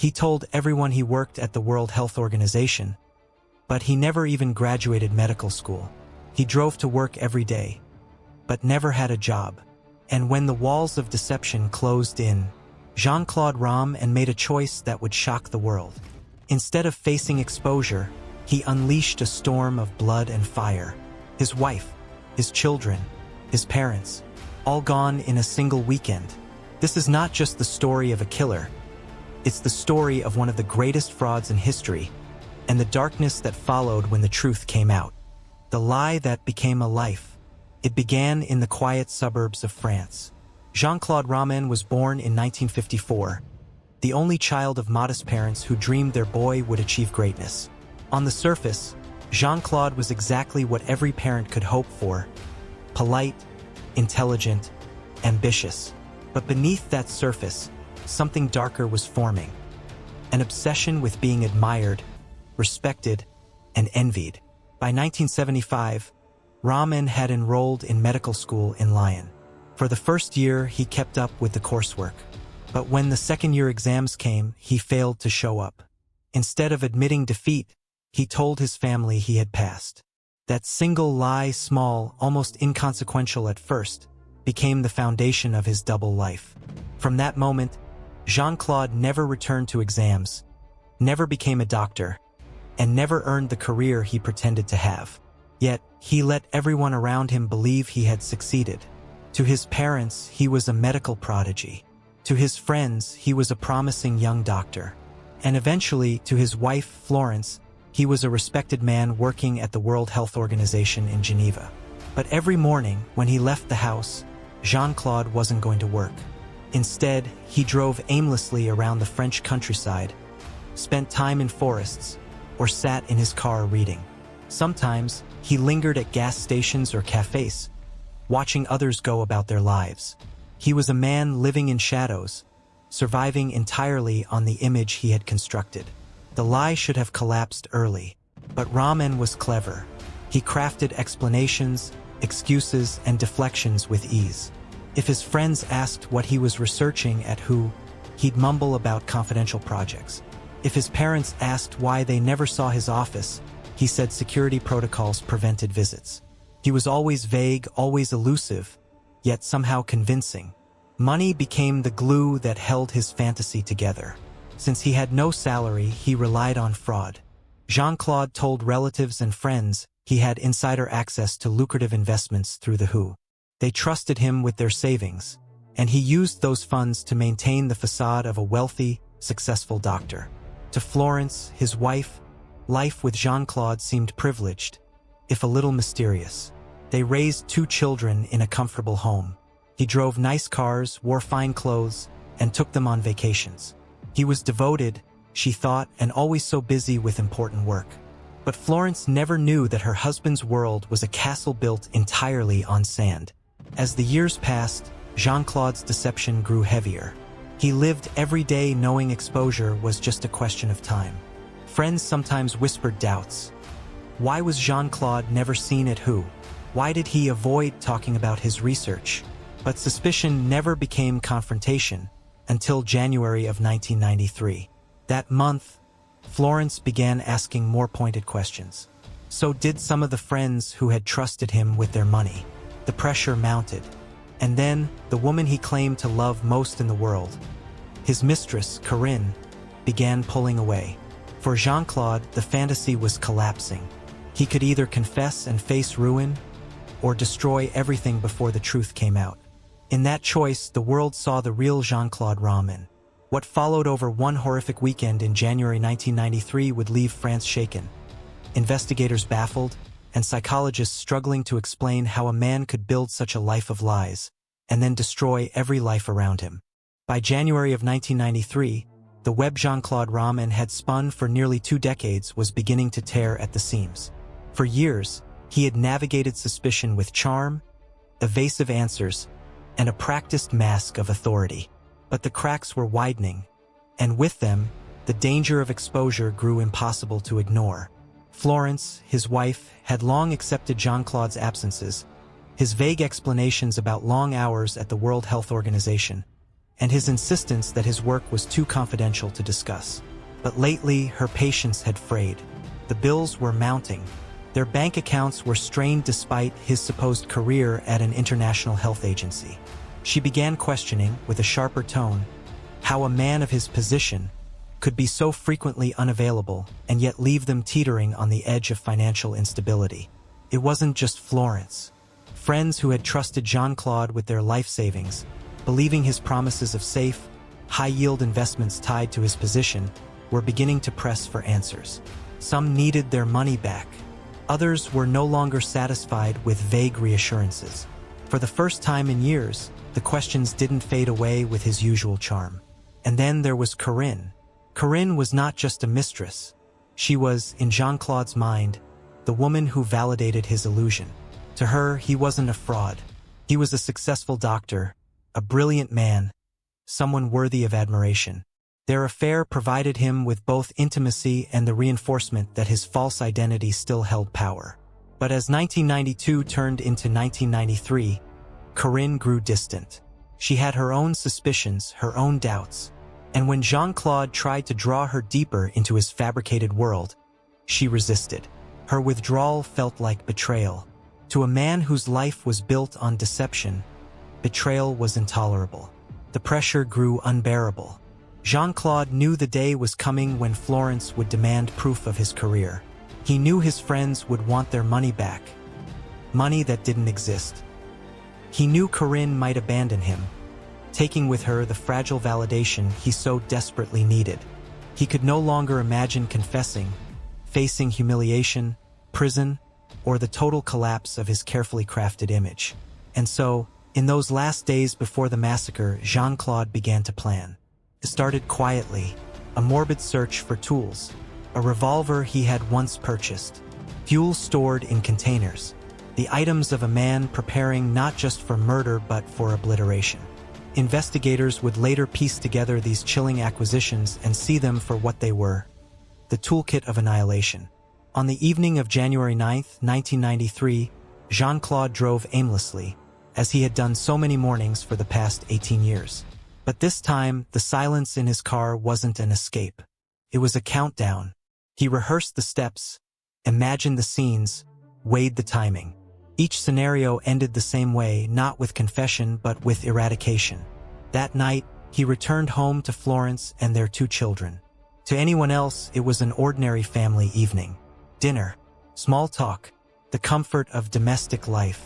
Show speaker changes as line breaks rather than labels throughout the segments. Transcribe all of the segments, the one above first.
He told everyone he worked at the World Health Organization, but he never even graduated medical school. He drove to work every day, but never had a job. And when the walls of deception closed in, Jean-Claude Romand made a choice that would shock the world. Instead of facing exposure, he unleashed a storm of blood and fire. His wife, his children, his parents, all gone in a single weekend. This is not just the story of a killer. It's the story of one of the greatest frauds in history, and the darkness that followed when the truth came out. The lie that became a life. It began in the quiet suburbs of France. Jean-Claude Romand was born in 1954, the only child of modest parents who dreamed their boy would achieve greatness. On the surface, Jean-Claude was exactly what every parent could hope for: polite, intelligent, ambitious. But beneath that surface, something darker was forming. An obsession with being admired, respected, and envied. By 1975, Romand had enrolled in medical school in Lyon. For the first year, he kept up with the coursework. But when the second-year exams came, he failed to show up. Instead of admitting defeat, he told his family he had passed. That single lie, small, almost inconsequential at first, became the foundation of his double life. From that moment, Jean-Claude never returned to exams, never became a doctor, and never earned the career he pretended to have. Yet, he let everyone around him believe he had succeeded. To his parents, he was a medical prodigy. To his friends, he was a promising young doctor. And eventually, to his wife, Florence, he was a respected man working at the World Health Organization in Geneva. But every morning, when he left the house, Jean-Claude wasn't going to work. Instead, he drove aimlessly around the French countryside, spent time in forests, or sat in his car reading. Sometimes, he lingered at gas stations or cafes, watching others go about their lives. He was a man living in shadows, surviving entirely on the image he had constructed. The lie should have collapsed early, but Romand was clever. He crafted explanations, excuses, and deflections with ease. If his friends asked what he was researching at who, he'd mumble about confidential projects. If his parents asked why they never saw his office, he said security protocols prevented visits. He was always vague, always elusive, yet somehow convincing. Money became the glue that held his fantasy together. Since he had no salary, he relied on fraud. Jean-Claude told relatives and friends he had insider access to lucrative investments through the WHO. They trusted him with their savings, and he used those funds to maintain the facade of a wealthy, successful doctor. To Florence, his wife, life with Jean-Claude seemed privileged, if a little mysterious. They raised 2 children in a comfortable home. He drove nice cars, wore fine clothes, and took them on vacations. He was devoted, she thought, and always so busy with important work. But Florence never knew that her husband's world was a castle built entirely on sand. As the years passed, Jean-Claude's deception grew heavier. He lived every day knowing exposure was just a question of time. Friends sometimes whispered doubts. Why was Jean-Claude never seen at WHO? Why did he avoid talking about his research? But suspicion never became confrontation until January of 1993. That month, Florence began asking more pointed questions. So did some of the friends who had trusted him with their money. The pressure mounted. And then, the woman he claimed to love most in the world, his mistress, Corinne, began pulling away. For Jean-Claude, the fantasy was collapsing. He could either confess and face ruin, or destroy everything before the truth came out. In that choice, the world saw the real Jean-Claude Romand. What followed over one horrific weekend in January 1993 would leave France shaken, investigators baffled, and psychologists struggling to explain how a man could build such a life of lies, and then destroy every life around him. By January of 1993, the web Jean-Claude Romand had spun for nearly 2 decades was beginning to tear at the seams. For years, he had navigated suspicion with charm, evasive answers, and a practiced mask of authority. But the cracks were widening, and with them, the danger of exposure grew impossible to ignore. Florence, his wife, had long accepted Jean-Claude's absences, his vague explanations about long hours at the World Health Organization, and his insistence that his work was too confidential to discuss. But lately, her patience had frayed. The bills were mounting. Their bank accounts were strained despite his supposed career at an international health agency. She began questioning, with a sharper tone, how a man of his position could be so frequently unavailable and yet leave them teetering on the edge of financial instability. It wasn't just Florence. Friends who had trusted Jean-Claude with their life savings, believing his promises of safe, high-yield investments tied to his position, were beginning to press for answers. Some needed their money back. Others were no longer satisfied with vague reassurances. For the first time in years, the questions didn't fade away with his usual charm. And then there was Corinne. Corinne was not just a mistress. She was, in Jean-Claude's mind, the woman who validated his illusion. To her, he wasn't a fraud. He was a successful doctor, a brilliant man, someone worthy of admiration. Their affair provided him with both intimacy and the reinforcement that his false identity still held power. But as 1992 turned into 1993, Corinne grew distant. She had her own suspicions, her own doubts. And when Jean-Claude tried to draw her deeper into his fabricated world, she resisted. Her withdrawal felt like betrayal. To a man whose life was built on deception, betrayal was intolerable. The pressure grew unbearable. Jean-Claude knew the day was coming when Florence would demand proof of his career. He knew his friends would want their money back. Money that didn't exist. He knew Corinne might abandon him, taking with her the fragile validation he so desperately needed. He could no longer imagine confessing, facing humiliation, prison, or the total collapse of his carefully crafted image. And so, in those last days before the massacre, Jean-Claude began to plan. It started quietly, a morbid search for tools, a revolver he had once purchased, fuel stored in containers, the items of a man preparing not just for murder but for obliteration. Investigators would later piece together these chilling acquisitions and see them for what they were: the toolkit of annihilation. On the evening of January 9, 1993, Jean-Claude drove aimlessly, as he had done so many mornings for the past 18 years. But this time, the silence in his car wasn't an escape. It was a countdown. He rehearsed the steps, imagined the scenes, weighed the timing. Each scenario ended the same way, not with confession but with eradication. That night, he returned home to Florence and their 2 children. To anyone else, it was an ordinary family evening. Dinner, small talk, the comfort of domestic life.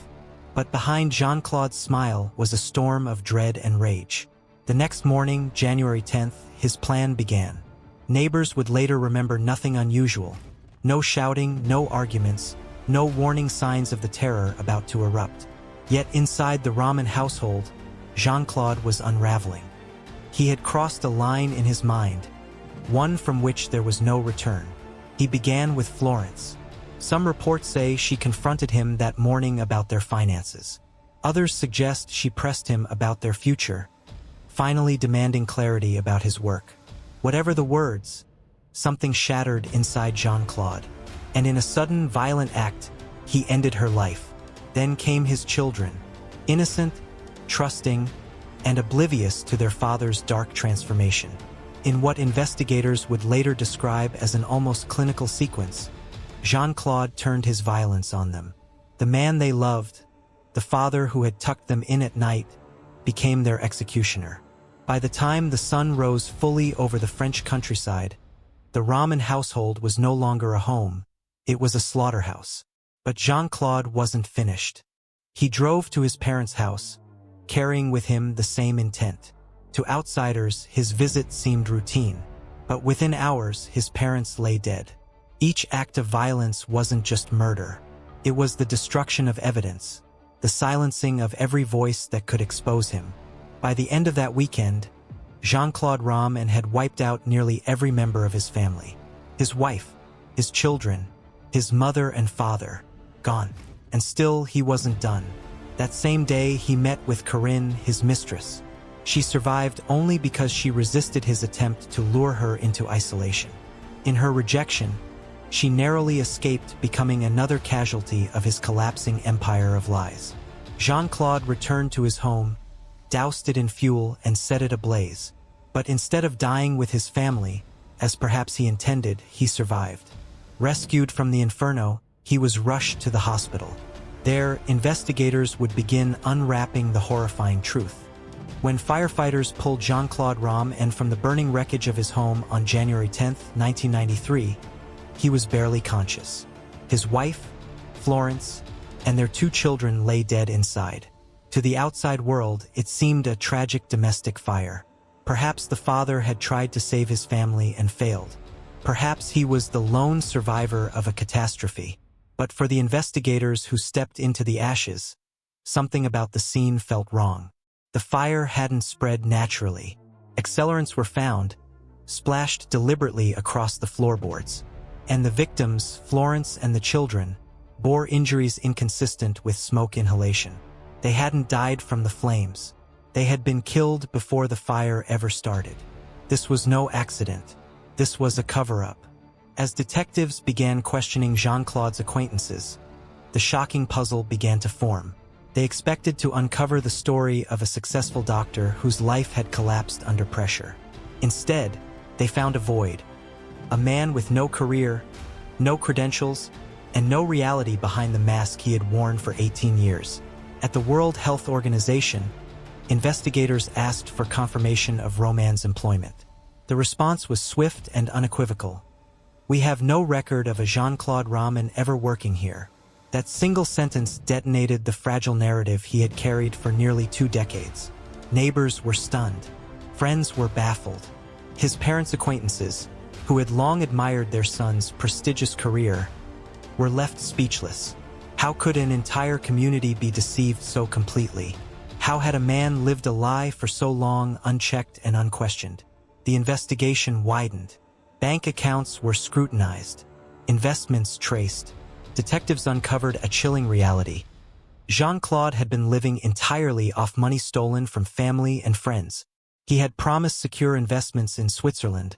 But behind Jean-Claude's smile was a storm of dread and rage. The next morning, January 10th, his plan began. Neighbors would later remember nothing unusual. No shouting, no arguments, no warning signs of the terror about to erupt. Yet inside the Romand household, Jean-Claude was unraveling. He had crossed a line in his mind, one from which there was no return. He began with Florence. Some reports say she confronted him that morning about their finances. Others suggest she pressed him about their future, finally demanding clarity about his work. Whatever the words, something shattered inside Jean-Claude. And in a sudden, violent act, he ended her life. Then came his children, innocent, trusting, and oblivious to their father's dark transformation. In what investigators would later describe as an almost clinical sequence, Jean-Claude turned his violence on them. The man they loved, the father who had tucked them in at night, became their executioner. By the time the sun rose fully over the French countryside, the Romand household was no longer a home. It was a slaughterhouse. But Jean-Claude wasn't finished. He drove to his parents' house, carrying with him the same intent. To outsiders, his visit seemed routine, but within hours, his parents lay dead. Each act of violence wasn't just murder. It was the destruction of evidence, the silencing of every voice that could expose him. By the end of that weekend, Jean-Claude Romand had wiped out nearly every member of his family. His wife, his children, his mother and father, gone. And still, he wasn't done. That same day, he met with Corinne, his mistress. She survived only because she resisted his attempt to lure her into isolation. In her rejection, she narrowly escaped becoming another casualty of his collapsing empire of lies. Jean-Claude returned to his home, doused it in fuel, and set it ablaze. But instead of dying with his family, as perhaps he intended, he survived. Rescued from the inferno, he was rushed to the hospital. There, investigators would begin unwrapping the horrifying truth. When firefighters pulled Jean-Claude Romand from the burning wreckage of his home on January 10, 1993, he was barely conscious. His wife, Florence, and their 2 children lay dead inside. To the outside world, it seemed a tragic domestic fire. Perhaps the father had tried to save his family and failed. Perhaps he was the lone survivor of a catastrophe. But for the investigators who stepped into the ashes, something about the scene felt wrong. The fire hadn't spread naturally. Accelerants were found, splashed deliberately across the floorboards. And the victims, Florence and the children, bore injuries inconsistent with smoke inhalation. They hadn't died from the flames. They had been killed before the fire ever started. This was no accident. This was a cover-up. As detectives began questioning Jean-Claude's acquaintances, the shocking puzzle began to form. They expected to uncover the story of a successful doctor whose life had collapsed under pressure. Instead, they found a void. A man with no career, no credentials, and no reality behind the mask he had worn for 18 years. At the World Health Organization, investigators asked for confirmation of Romand's employment. The response was swift and unequivocal. "We have no record of a Jean-Claude Romand ever working here." That single sentence detonated the fragile narrative he had carried for nearly 2 decades. Neighbors were stunned. Friends were baffled. His parents' acquaintances, who had long admired their son's prestigious career, were left speechless. How could an entire community be deceived so completely? How had a man lived a lie for so long, unchecked and unquestioned? The investigation widened. Bank accounts were scrutinized. Investments traced. Detectives uncovered a chilling reality. Jean-Claude had been living entirely off money stolen from family and friends. He had promised secure investments in Switzerland,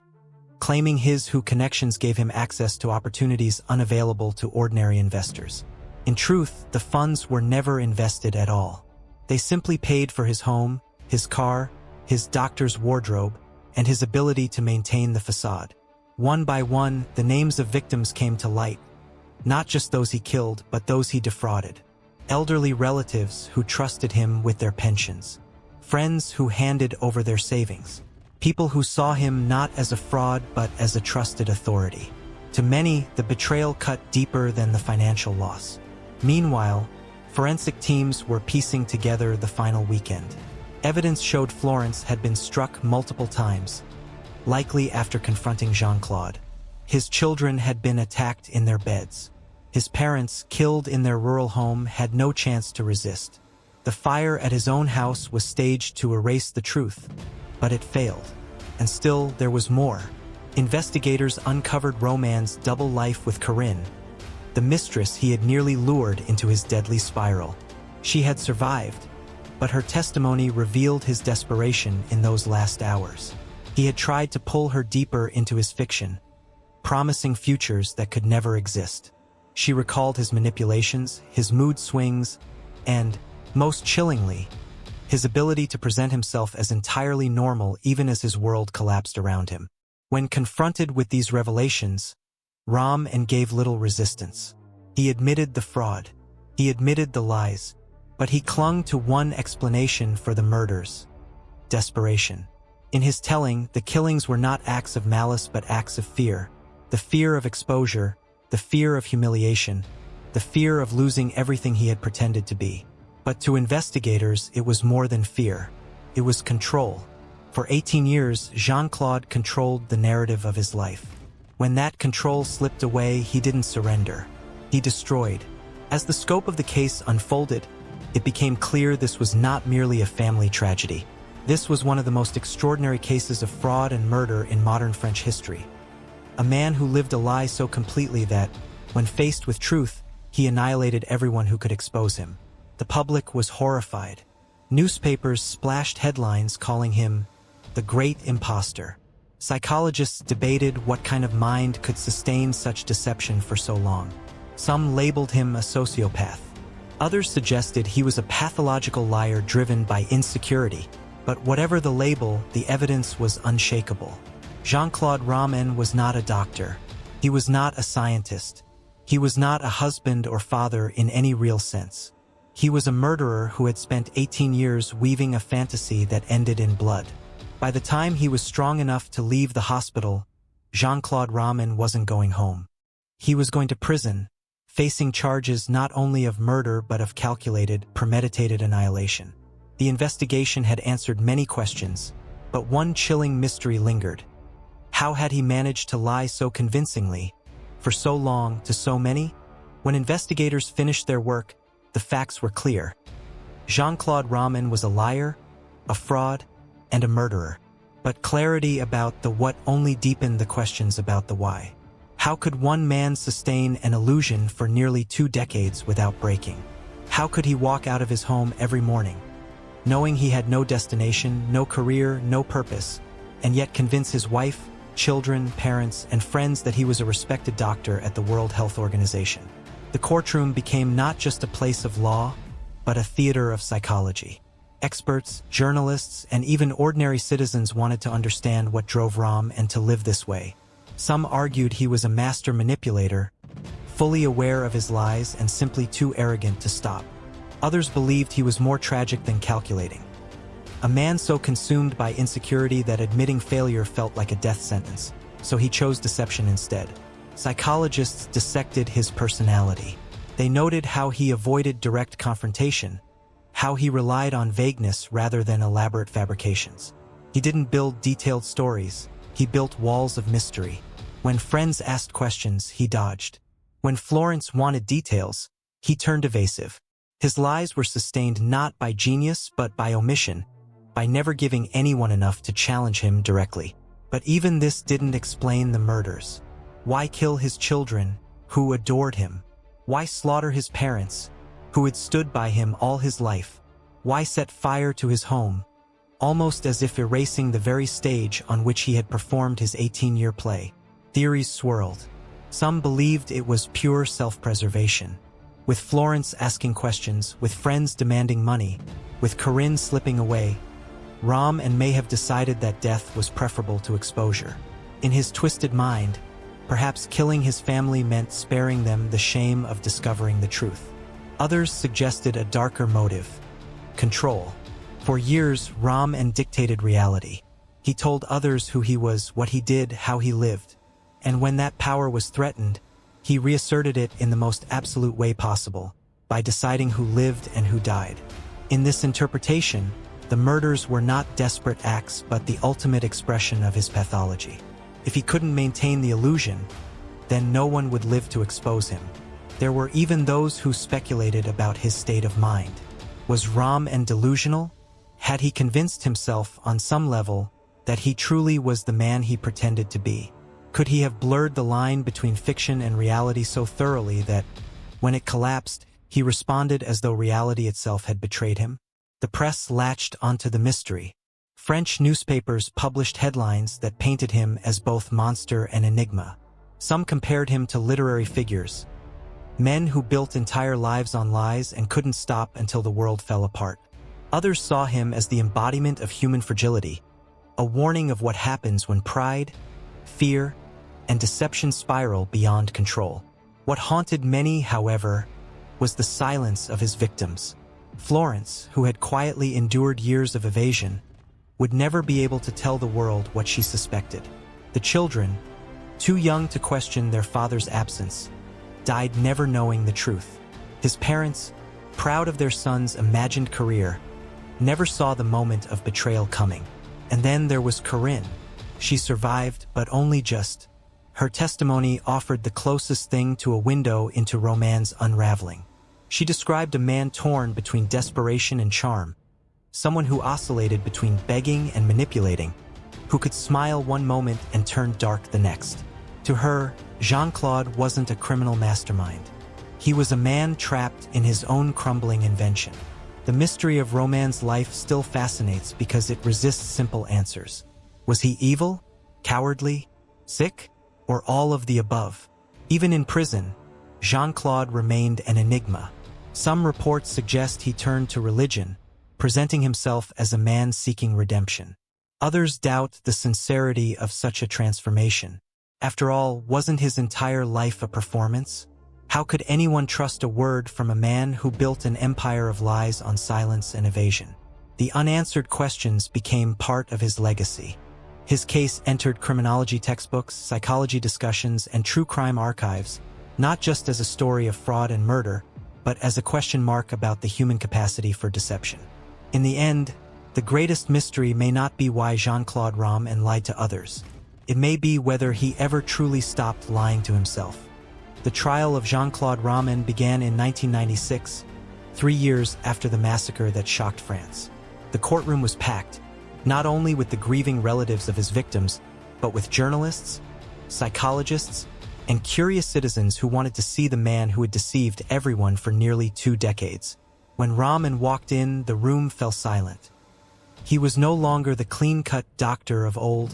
claiming his connections gave him access to opportunities unavailable to ordinary investors. In truth, the funds were never invested at all. They simply paid for his home, his car, his doctor's wardrobe, and his ability to maintain the facade. One by one, the names of victims came to light. Not just those he killed, but those he defrauded. Elderly relatives who trusted him with their pensions. Friends who handed over their savings. People who saw him not as a fraud, but as a trusted authority. To many, the betrayal cut deeper than the financial loss. Meanwhile, forensic teams were piecing together the final weekend. Evidence showed Florence had been struck multiple times, likely after confronting Jean-Claude. His children had been attacked in their beds. His parents, killed in their rural home, had no chance to resist. The fire at his own house was staged to erase the truth, but it failed. And still, there was more. Investigators uncovered Romand's double life with Corinne, the mistress he had nearly lured into his deadly spiral. She had survived, but her testimony revealed his desperation in those last hours. He had tried to pull her deeper into his fiction, promising futures that could never exist. She recalled his manipulations, his mood swings, and, most chillingly, his ability to present himself as entirely normal even as his world collapsed around him. When confronted with these revelations, Romand gave little resistance. He admitted the fraud. He admitted the lies. But he clung to one explanation for the murders: desperation. In his telling, the killings were not acts of malice but acts of fear. The fear of exposure, the fear of humiliation, the fear of losing everything he had pretended to be. But to investigators, it was more than fear. It was control. For 18 years, Jean-Claude controlled the narrative of his life. When that control slipped away, he didn't surrender. He destroyed. As the scope of the case unfolded, it became clear this was not merely a family tragedy. This was one of the most extraordinary cases of fraud and murder in modern French history. A man who lived a lie so completely that, when faced with truth, he annihilated everyone who could expose him. The public was horrified. Newspapers splashed headlines calling him the Great Imposter. Psychologists debated what kind of mind could sustain such deception for so long. Some labeled him a sociopath. Others suggested he was a pathological liar driven by insecurity. But whatever the label, the evidence was unshakable. Jean-Claude Romand was not a doctor. He was not a scientist. He was not a husband or father in any real sense. He was a murderer who had spent 18 years weaving a fantasy that ended in blood. By the time he was strong enough to leave the hospital, Jean-Claude Romand wasn't going home. He was going to prison, facing charges not only of murder but of calculated, premeditated annihilation. The investigation had answered many questions, but one chilling mystery lingered. How had he managed to lie so convincingly, for so long, to so many? When investigators finished their work, the facts were clear. Jean-Claude Romand was a liar, a fraud, and a murderer. But clarity about the what only deepened the questions about the why. How could one man sustain an illusion for nearly 2 decades without breaking? How could he walk out of his home every morning, knowing he had no destination, no career, no purpose, and yet convince his wife, children, parents, and friends that he was a respected doctor at the World Health Organization? The courtroom became not just a place of law, but a theater of psychology. Experts, journalists, and even ordinary citizens wanted to understand what drove Rom and to live this way. Some argued he was a master manipulator, fully aware of his lies and simply too arrogant to stop. Others believed he was more tragic than calculating. A man so consumed by insecurity that admitting failure felt like a death sentence, so he chose deception instead. Psychologists dissected his personality. They noted how he avoided direct confrontation, how he relied on vagueness rather than elaborate fabrications. He didn't build detailed stories, he built walls of mystery. When friends asked questions, he dodged. When Florence wanted details, he turned evasive. His lies were sustained not by genius but by omission, by never giving anyone enough to challenge him directly. But even this didn't explain the murders. Why kill his children, who adored him? Why slaughter his parents, who had stood by him all his life? Why set fire to his home, almost as if erasing the very stage on which he had performed his 18-year play? Theories swirled. Some believed it was pure self-preservation, with Florence asking questions, with friends demanding money, with Corinne slipping away. Rom and may have decided that death was preferable to exposure. In his twisted mind, perhaps killing his family meant sparing them the shame of discovering the truth. Others suggested a darker motive: control. For years, Rom dictated reality. He told others who he was, what he did, how he lived. And when that power was threatened, he reasserted it in the most absolute way possible, by deciding who lived and who died. In this interpretation, the murders were not desperate acts but the ultimate expression of his pathology. If he couldn't maintain the illusion, then no one would live to expose him. There were even those who speculated about his state of mind. Was Rom delusional? Had he convinced himself on some level that he truly was the man he pretended to be? Could he have blurred the line between fiction and reality so thoroughly that, when it collapsed, he responded as though reality itself had betrayed him? The press latched onto the mystery. French newspapers published headlines that painted him as both monster and enigma. Some compared him to literary figures, men who built entire lives on lies and couldn't stop until the world fell apart. Others saw him as the embodiment of human fragility, a warning of what happens when pride, fear, and deception spiral beyond control. What haunted many, however, was the silence of his victims. Florence, who had quietly endured years of evasion, would never be able to tell the world what she suspected. The children, too young to question their father's absence, died never knowing the truth. His parents, proud of their son's imagined career, never saw the moment of betrayal coming. And then there was Corinne. She survived, but only just. Her testimony offered the closest thing to a window into Romand's unraveling. She described a man torn between desperation and charm, someone who oscillated between begging and manipulating, who could smile one moment and turn dark the next. To her, Jean-Claude wasn't a criminal mastermind. He was a man trapped in his own crumbling invention. The mystery of Romand's life still fascinates because it resists simple answers. Was he evil, cowardly, sick, or all of the above? Even in prison, Jean-Claude remained an enigma. Some reports suggest he turned to religion, presenting himself as a man seeking redemption. Others doubt the sincerity of such a transformation. After all, wasn't his entire life a performance? How could anyone trust a word from a man who built an empire of lies on silence and evasion? The unanswered questions became part of his legacy. His case entered criminology textbooks, psychology discussions, and true crime archives, not just as a story of fraud and murder, but as a question mark about the human capacity for deception. In the end, the greatest mystery may not be why Jean-Claude Romand lied to others. It may be whether he ever truly stopped lying to himself. The trial of Jean-Claude Romand began in 1996, 3 years after the massacre that shocked France. The courtroom was packed, not only with the grieving relatives of his victims, but with journalists, psychologists, and curious citizens who wanted to see the man who had deceived everyone for nearly 2 decades. When Romand walked in, the room fell silent. He was no longer the clean-cut doctor of old,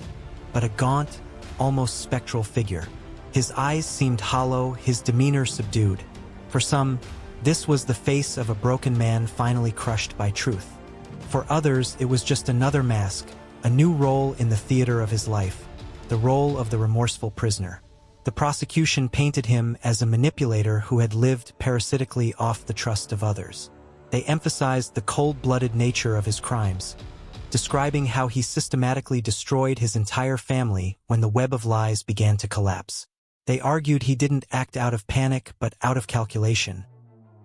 but a gaunt, almost spectral figure. His eyes seemed hollow, his demeanor subdued. For some, this was the face of a broken man finally crushed by truth. For others, it was just another mask, a new role in the theater of his life, the role of the remorseful prisoner. The prosecution painted him as a manipulator who had lived parasitically off the trust of others. They emphasized the cold-blooded nature of his crimes, describing how he systematically destroyed his entire family when the web of lies began to collapse. They argued he didn't act out of panic but out of calculation,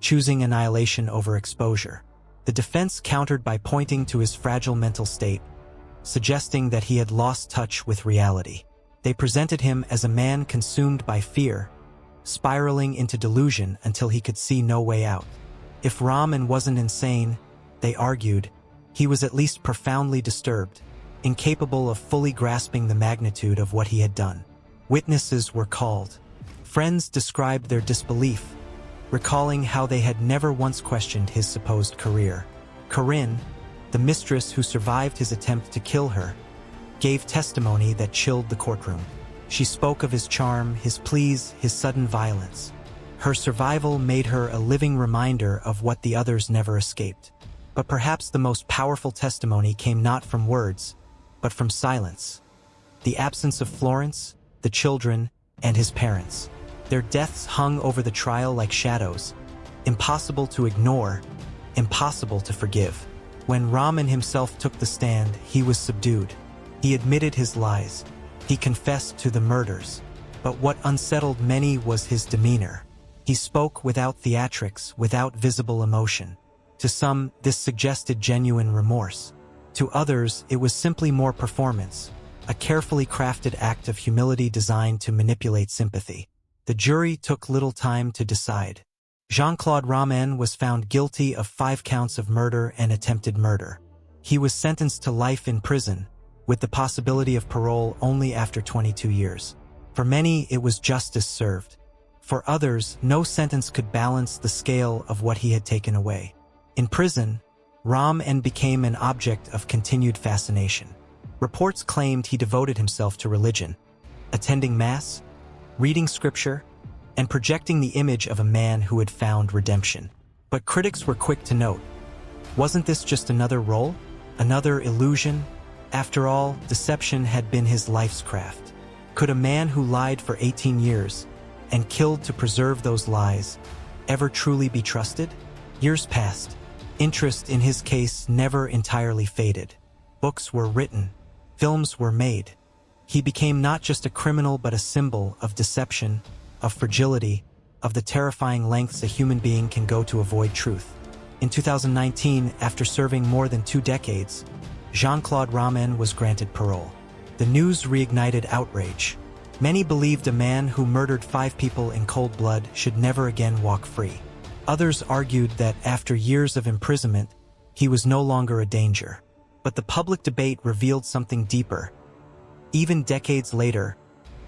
choosing annihilation over exposure. The defense countered by pointing to his fragile mental state, suggesting that he had lost touch with reality. They presented him as a man consumed by fear, spiraling into delusion until he could see no way out. If Romand wasn't insane, they argued, he was at least profoundly disturbed, incapable of fully grasping the magnitude of what he had done. Witnesses were called. Friends described their disbelief, recalling how they had never once questioned his supposed career. Corinne, the mistress who survived his attempt to kill her, gave testimony that chilled the courtroom. She spoke of his charm, his pleas, his sudden violence. Her survival made her a living reminder of what the others never escaped. But perhaps the most powerful testimony came not from words, but from silence. The absence of Florence, the children, and his parents. Their deaths hung over the trial like shadows, impossible to ignore, impossible to forgive. When Romand himself took the stand, he was subdued. He admitted his lies. He confessed to the murders. But what unsettled many was his demeanor. He spoke without theatrics, without visible emotion. To some, this suggested genuine remorse. To others, it was simply more performance, a carefully crafted act of humility designed to manipulate sympathy. The jury took little time to decide. Jean-Claude Romand was found guilty of 5 counts of murder and attempted murder. He was sentenced to life in prison, with the possibility of parole only after 22 years. For many, it was justice served. For others, no sentence could balance the scale of what he had taken away. In prison, Romand became an object of continued fascination. Reports claimed he devoted himself to religion, attending Mass, reading scripture, and projecting the image of a man who had found redemption. But critics were quick to note, wasn't this just another role? Another illusion? After all, deception had been his life's craft. Could a man who lied for 18 years and killed to preserve those lies ever truly be trusted? Years passed. Interest in his case never entirely faded. Books were written. Films were made. He became not just a criminal but a symbol of deception, of fragility, of the terrifying lengths a human being can go to avoid truth. In 2019, after serving more than 2 decades, Jean-Claude Romand was granted parole. The news reignited outrage. Many believed a man who murdered 5 people in cold blood should never again walk free. Others argued that after years of imprisonment, he was no longer a danger. But the public debate revealed something deeper. Even decades later,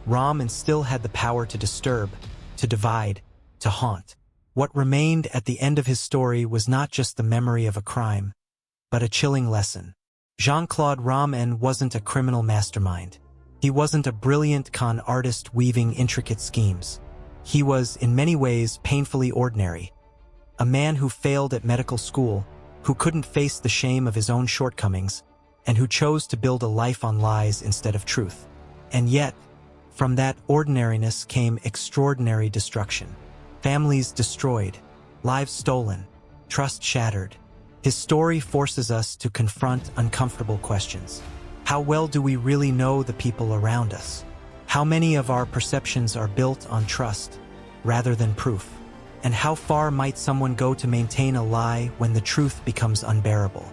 Romand still had the power to disturb, to divide, to haunt. What remained at the end of his story was not just the memory of a crime, but a chilling lesson. Jean-Claude Romand wasn't a criminal mastermind. He wasn't a brilliant con artist weaving intricate schemes. He was, in many ways, painfully ordinary. a man who failed at medical school, who couldn't face the shame of his own shortcomings, and who chose to build a life on lies instead of truth. And yet, from that ordinariness came extraordinary destruction. Families destroyed, lives stolen, trust shattered. His story forces us to confront uncomfortable questions. How well do we really know the people around us? How many of our perceptions are built on trust rather than proof? And how far might someone go to maintain a lie when the truth becomes unbearable?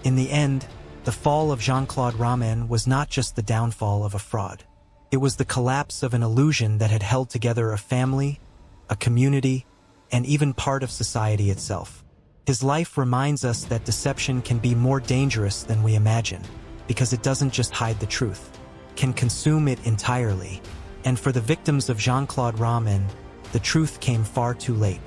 In the end, the fall of Jean-Claude Romand was not just the downfall of a fraud. It was the collapse of an illusion that had held together a family, a community, and even part of society itself. His life reminds us that deception can be more dangerous than we imagine, because it doesn't just hide the truth, can consume it entirely. And for the victims of Jean-Claude Romand, the truth came far too late.